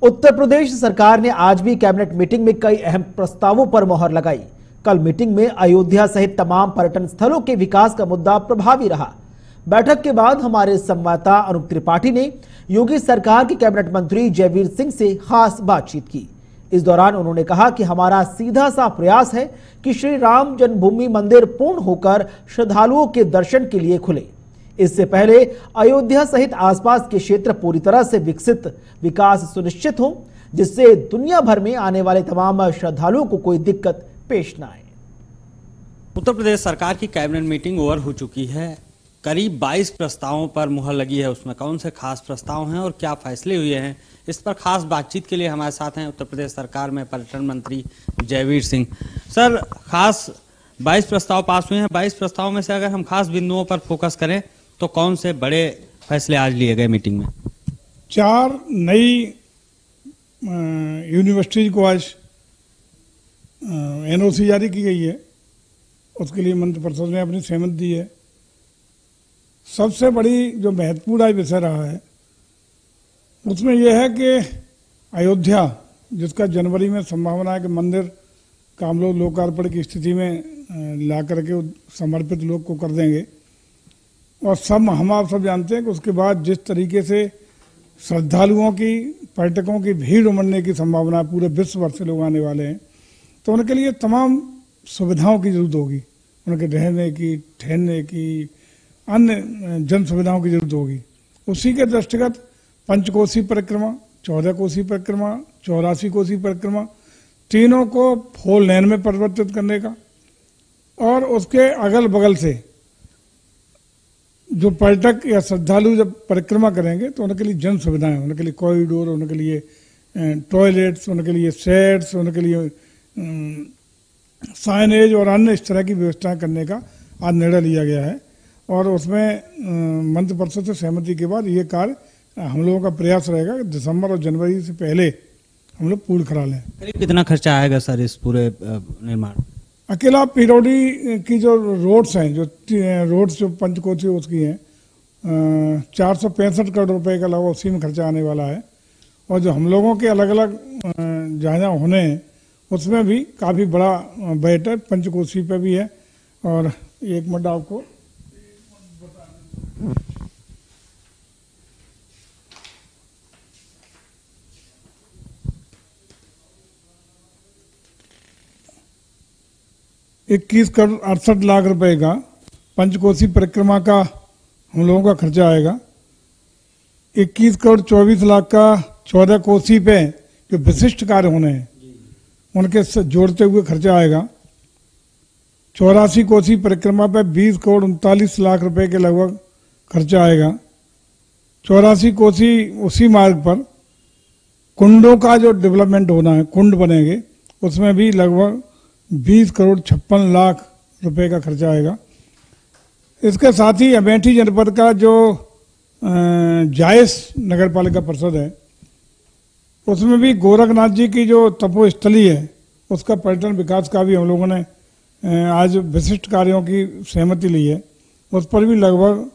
उत्तर प्रदेश सरकार ने आज भी कैबिनेट मीटिंग में कई अहम प्रस्तावों पर मोहर लगाई। कल मीटिंग में अयोध्या सहित तमाम पर्यटन स्थलों के विकास का मुद्दा प्रभावी रहा। बैठक के बाद हमारे संवाददाता अनूप त्रिपाठी ने योगी सरकार के कैबिनेट मंत्री जयवीर सिंह से खास बातचीत की। इस दौरान उन्होंने कहा कि हमारा सीधा सा प्रयास है कि श्री राम जन्मभूमि मंदिर पूर्ण होकर श्रद्धालुओं के दर्शन के लिए खुले। इससे पहले अयोध्या सहित आसपास के क्षेत्र पूरी तरह से विकसित विकास सुनिश्चित हो, जिससे दुनिया भर में आने वाले तमाम श्रद्धालुओं को कोई दिक्कत पेश न आए। उत्तर प्रदेश सरकार की कैबिनेट मीटिंग ओवर हो चुकी है। करीब 22 प्रस्तावों पर मुहर लगी है। उसमें कौन से खास प्रस्ताव हैं और क्या फैसले हुए हैं, इस पर खास बातचीत के लिए हमारे साथ हैं उत्तर प्रदेश सरकार में पर्यटन मंत्री जयवीर सिंह। सर, खास 22 प्रस्ताव पास हुए हैं। 22 प्रस्तावों में से अगर हम खास बिंदुओं पर फोकस करें तो कौन से बड़े फैसले आज लिए गए मीटिंग में? 4 नई यूनिवर्सिटीज को आज एनओसी जारी की गई है। उसके लिए मंत्रिपरिषद ने अपनी सहमति दी है। सबसे बड़ी जो महत्वपूर्ण विषय रहा है उसमें यह है कि अयोध्या, जिसका जनवरी में संभावना है कि मंदिर का हम लोग लोकार्पण की स्थिति में ला करके समर्पित लोग को कर देंगे, और हम आप सब जानते हैं कि उसके बाद जिस तरीके से श्रद्धालुओं की, पर्यटकों की भीड़ उमड़ने की संभावना, पूरे विश्व भर से लोग आने वाले हैं, तो उनके लिए तमाम सुविधाओं की जरूरत होगी। उनके रहने की, ठहरने की, अन्य जन सुविधाओं की जरूरत होगी। उसी के दृष्टिगत पंचकोसी परिक्रमा, 14 कोसी परिक्रमा, 84 कोसी परिक्रमा, तीनों को 4 लेन में परिवर्तित करने का, और उसके अगल बगल से जो पर्यटक या श्रद्धालु जब परिक्रमा करेंगे तो उनके लिए जन सुविधाएं, उनके लिए कॉरिडोर, उनके लिए टॉयलेट्स, उनके लिए शेड्स, उनके लिए साइनेज और अन्य इस तरह की व्यवस्थाएं करने का आज निर्णय लिया गया है। और उसमें मंत्रिपरिषद से सहमति के बाद ये कार्य हम लोगों का प्रयास रहेगा कि दिसंबर और जनवरी से पहले हम लोग पूर्ण करा लें। करीब कितना खर्चा आएगा सर इस पूरे निर्माण? अकेला पिरोडी की जो रोड्स हैं, जो रोड्स जो पंचकोसी उसकी हैं, 465 करोड़ रुपए का लगभग उसी में खर्चा आने वाला है। और जो हम लोगों के अलग अलग जहाँ होने हैं उसमें भी काफ़ी बड़ा बजट है। पंचकोसी पे भी है। और एक मिनट आपको ₹21 करोड़ 68 लाख रुपए का पंचकोसी परिक्रमा का हम लोगों का खर्चा आएगा। 21 करोड़ 24 लाख का 14 कोसी पे जो विशिष्ट कार्य होने हैं उनके जोड़ते हुए खर्चा आएगा। 84 कोसी परिक्रमा पे 20 करोड़ 39 लाख रुपए के लगभग खर्चा आएगा। 84 कोसी उसी मार्ग पर कुंडों का जो डेवलपमेंट होना है, कुंड बनेंगे, उसमें भी लगभग 20 करोड़ 56 लाख रुपए का खर्चा आएगा। इसके साथ ही अमेठी जनपद का जो जायस नगर पालिका परिषद है, उसमें भी गोरखनाथ जी की जो तपोस्थली है उसका पर्यटन विकास का भी हम लोगों ने आज विशिष्ट कार्यों की सहमति ली है। उस पर भी लगभग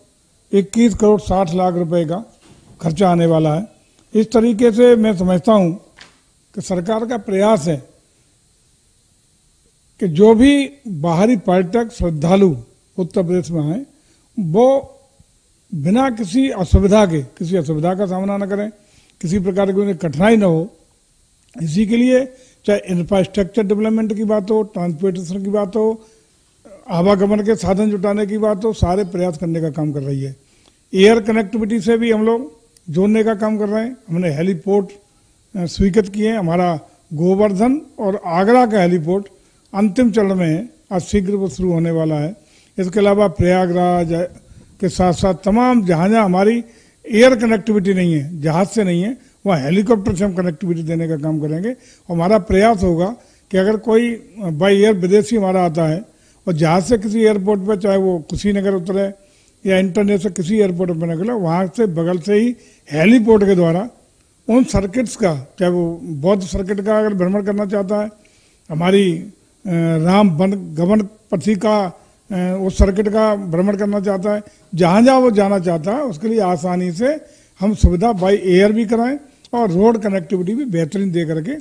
21 करोड़ 60 लाख रुपए का खर्चा आने वाला है। इस तरीके से मैं समझता हूँ कि सरकार का प्रयास है कि जो भी बाहरी पर्यटक श्रद्धालु उत्तर प्रदेश में आए वो बिना किसी असुविधा का सामना न करें, किसी प्रकार की उन्हें कठिनाई न हो। इसी के लिए चाहे इंफ्रास्ट्रक्चर डेवलपमेंट की बात हो, ट्रांसपोर्टेशन की बात हो, आवागमन के साधन जुटाने की बात हो, सारे प्रयास करने का काम कर रही है। एयर कनेक्टिविटी से भी हम लोग जोड़ने का काम कर रहे हैं। हमने हेलीपोर्ट स्वीकृत किए हैं। हमारा गोवर्धन और आगरा का हेलीपोर्ट अंतिम चरण में है, आज शीघ्र वो शुरू होने वाला है। इसके अलावा प्रयागराज के साथ साथ तमाम जहाँ जहाँ हमारी एयर कनेक्टिविटी नहीं है, जहाज से नहीं है, वहाँ हेलीकॉप्टर से हम कनेक्टिविटी देने का काम करेंगे। और हमारा प्रयास होगा कि अगर कोई बाई एयर विदेशी हमारा आता है और जहाज से किसी एयरपोर्ट पर, चाहे वो कुशीनगर उतरे या इंटरनेट से किसी एयरपोर्ट पर निकले, वहाँ से बगल से ही हेलीपोर्ट के द्वारा उन सर्किट्स का, चाहे वो बौद्ध सर्किट का अगर भ्रमण करना चाहता है, हमारी राम वन गमन पथी का उस सर्किट का भ्रमण करना चाहता है, जहाँ जहाँ वो जाना चाहता है उसके लिए आसानी से हम सुविधा बाई एयर भी कराएं और रोड कनेक्टिविटी भी बेहतरीन दे करके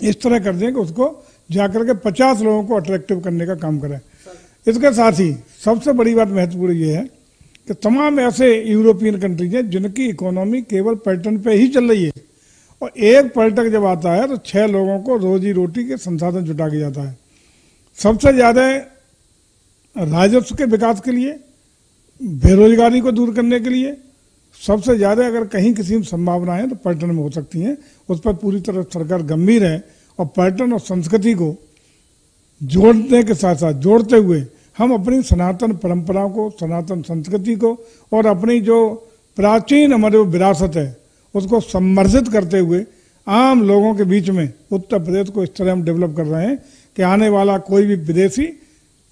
इस तरह कर दें कि उसको जाकर के 50 लोगों को अट्रैक्टिव करने का काम करें। इसके साथ ही सबसे बड़ी बात महत्वपूर्ण ये है कि तमाम ऐसे यूरोपियन कंट्रीज हैं जिनकी इकोनॉमी केवल पर्यटन पे ही चल रही है, और एक पर्यटक जब आता है तो 6 लोगों को रोजी रोटी के संसाधन जुटा के जाता है। सबसे ज्यादा राजस्व के विकास के लिए, बेरोजगारी को दूर करने के लिए सबसे ज्यादा अगर कहीं किसी में संभावना है तो पर्यटन में हो सकती है। उस पर पूरी तरह सरकार गंभीर है और पर्यटन और संस्कृति को जोड़ने के साथ साथ जोड़ते हुए हम अपनी सनातन परंपराओं को, सनातन संस्कृति को और अपनी जो प्राचीन हमारे विरासत है उसको संवर्धित करते हुए आम लोगों के बीच में उत्तर प्रदेश को इस तरह हम डेवलप कर रहे हैं कि आने वाला कोई भी विदेशी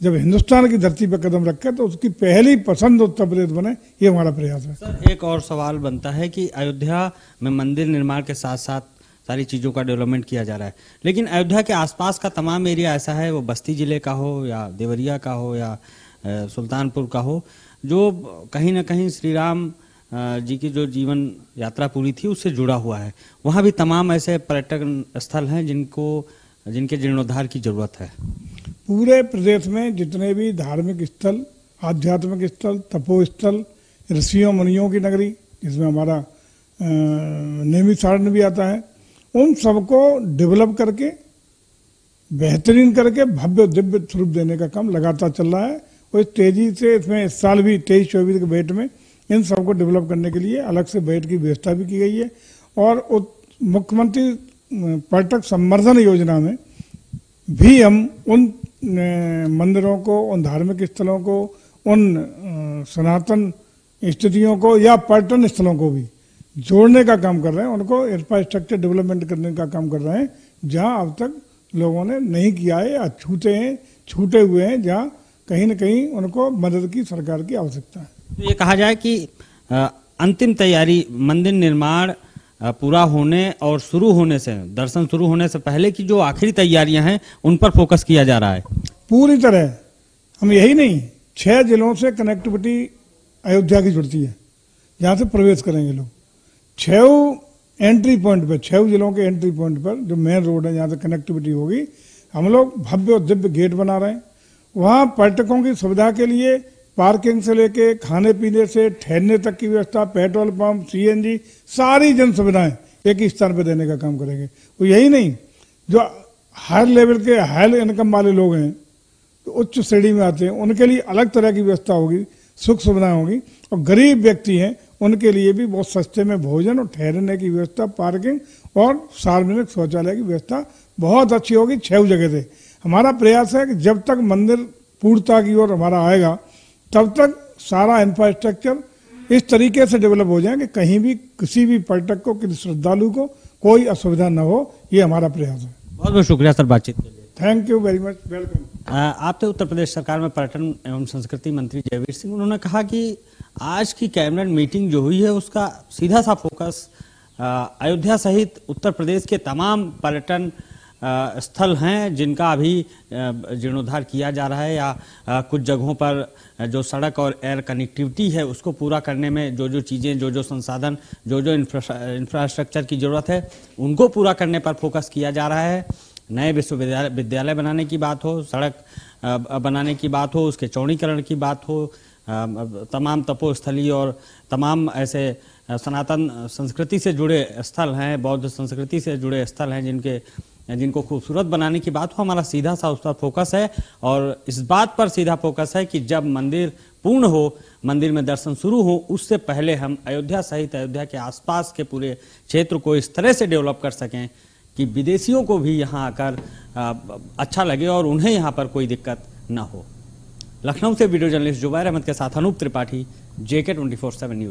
जब हिंदुस्तान की धरती पर कदम रखे तो उसकी पहली पसंद उत्तर प्रदेश बने, ये हमारा प्रयास है। सर, एक और सवाल बनता है कि अयोध्या में मंदिर निर्माण के साथ साथ सारी चीज़ों का डेवलपमेंट किया जा रहा है, लेकिन अयोध्या के आसपास का तमाम एरिया ऐसा है, वो बस्ती जिले का हो या देवरिया का हो या सुल्तानपुर का हो, जो कहीं ना कहीं श्री राम जी की जो जीवन यात्रा पूरी थी उससे जुड़ा हुआ है। वहाँ भी तमाम ऐसे पर्यटन स्थल हैं जिनके जीर्णोद्धार की जरूरत है। पूरे प्रदेश में जितने भी धार्मिक स्थल, आध्यात्मिक स्थल, तपोस्थल, ऋषियों मुनियों की नगरी जिसमें हमारा नैमिषारण्य भी आता है, उन सबको डेवलप करके बेहतरीन करके भव्य दिव्य स्वरूप देने का काम लगातार चल रहा है। और इस तेजी से इसमें इस साल भी 23-24 के बजट में इन सबको डेवलप करने के लिए अलग से बजट की व्यवस्था भी की गई है। और मुख्यमंत्री पर्यटक संवर्धन योजना में भी हम उन मंदिरों को, उन धार्मिक स्थलों को, उन सनातन स्थितियों को या पर्यटन स्थलों को भी जोड़ने का काम कर रहे हैं, उनको इंफ्रास्ट्रक्चर डेवलपमेंट करने का काम कर रहे हैं जहां अब तक लोगों ने नहीं किया है या छूटे हुए हैं, जहां कहीं न कहीं उनको मदद की सरकार की आवश्यकता है। तो ये कहा जाए कि अंतिम तैयारी मंदिर निर्माण पूरा होने और शुरू होने से, दर्शन शुरू होने से पहले की जो आखिरी तैयारियां हैं उन पर फोकस किया जा रहा है पूरी तरह। हम यही नहीं, 6 जिलों से कनेक्टिविटी अयोध्या की जुड़ती है, जहां से प्रवेश करेंगे लोग। 6 एंट्री पॉइंट पर, 6 जिलों के एंट्री पॉइंट पर जो मेन रोड है जहां से कनेक्टिविटी होगी, हम लोग भव्य और दिव्य गेट बना रहे हैं। वहां पर्यटकों की सुविधा के लिए पार्किंग से लेके खाने पीने से ठहरने तक की व्यवस्था, पेट्रोल पंप, सीएनजी, सारी जन सुविधाएं एक ही स्थान पर देने का काम करेंगे। वो यही नहीं, जो हायर लेवल के हायर इनकम वाले लोग हैं, तो उच्च श्रेणी में आते हैं, उनके लिए अलग तरह की व्यवस्था होगी, सुख सुविधाएं होगी। और गरीब व्यक्ति हैं उनके लिए भी बहुत सस्ते में भोजन और ठहरने की व्यवस्था, पार्किंग और सार्वजनिक शौचालय की व्यवस्था बहुत अच्छी होगी 6 जगह से। हमारा प्रयास है कि जब तक मंदिर पूर्णता की ओर हमारा आएगा तब तक सारा इंफ्रास्ट्रक्चर इस तरीके से डेवलप हो जाए कि कहीं भी किसी भी पर्यटक को, किसी श्रद्धालु को कोई असुविधा न हो। ये हमारा प्रयास है। बहुत बहुत शुक्रिया सर बातचीत के लिए। Thank you very much, welcome. आप थे उत्तर प्रदेश सरकार में पर्यटन एवं संस्कृति मंत्री जयवीर सिंह। उन्होंने कहा कि आज की कैबिनेट मीटिंग जो हुई है उसका सीधा सा फोकस अयोध्या सहित उत्तर प्रदेश के तमाम पर्यटन स्थल हैं जिनका अभी जीर्णोद्धार किया जा रहा है, या कुछ जगहों पर जो सड़क और एयर कनेक्टिविटी है उसको पूरा करने में जो जो चीज़ें, जो जो संसाधन, जो जो इंफ्रास्ट्रक्चर की ज़रूरत है उनको पूरा करने पर फोकस किया जा रहा है। नए विद्यालय बनाने की बात हो, सड़क बनाने की बात हो, उसके चौड़ीकरण की बात हो, तमाम तपोस्थली और तमाम ऐसे सनातन संस्कृति से जुड़े स्थल हैं, बौद्ध संस्कृति से जुड़े स्थल हैं जिनको खूबसूरत बनाने की बात हो, हमारा सीधा सा उस पर फोकस है। और इस बात पर सीधा फोकस है कि जब मंदिर पूर्ण हो, मंदिर में दर्शन शुरू हो, उससे पहले हम अयोध्या सहित अयोध्या के आसपास के पूरे क्षेत्र को इस तरह से डेवलप कर सकें कि विदेशियों को भी यहाँ आकर अच्छा लगे और उन्हें यहाँ पर कोई दिक्कत न हो। लखनऊ से वीडियो जर्नलिस्ट जुबैर अहमद के साथ अनूप त्रिपाठी, JK 24/7 न्यूज।